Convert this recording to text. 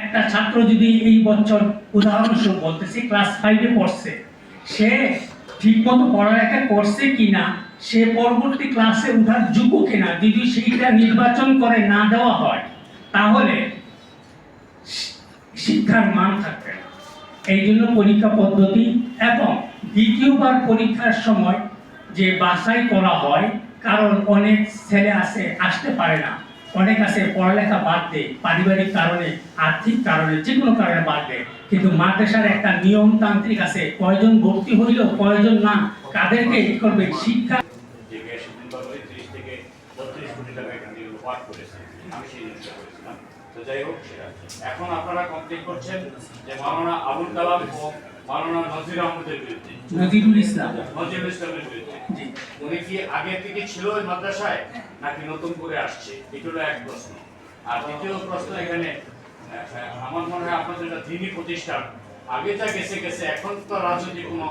একটা ছাত্র যদি এই বছর উদাহরণস্বরূপ বলতেছি ক্লাস 5-এ পড়ছে, সে ঠিকমতো পড়ালেখা করছে কিনা, সে পরবর্তী ক্লাসে ওঠার যোগ্য কিনা যদি সেইটা নির্বাচন করে না দেওয়া হয়, তাহলে শিক্ষার মান থাকবে না। এই জন্য পরীক্ষা পদ্ধতি এবং দ্বিতীয়বার পরীক্ষার সময় যে বাছাই করা হয়, কারণ অনেক ছেলে আসতে পারে না, অনেক আছে পড়ালেখা বাদ দেয়, পারিবারিক কারণে, আর্থিক কারণে, যে কোনো কারণে বাদ দেয়। কিন্তু মাদ্রাসার একটা নিয়মতান্ত্রিক আছে, কয়জন ভর্তি হইল কয়জন না, কাদেরকে ই করবে শিক্ষা। যাই হোক, এখন আপনারা কমপ্লিট করছেন যে মাওলানা আবুল কালাম ও মাওলানা নজির আহমদের বিরুদ্ধে, নজিরুল ইসলামের বিরুদ্ধে। উনি কি আগে থেকে ছিল ওই মাদ্রাসায় নাকি নতুন করে আসছে, এটা হলো এক প্রশ্ন। আর দ্বিতীয় প্রশ্ন, এখানে আমার মনে হয় আপনাদের একটা দিনী প্রতিষ্ঠান, আগে যা গেছে গেছে, এখন তো রাজনৈতিক কোনো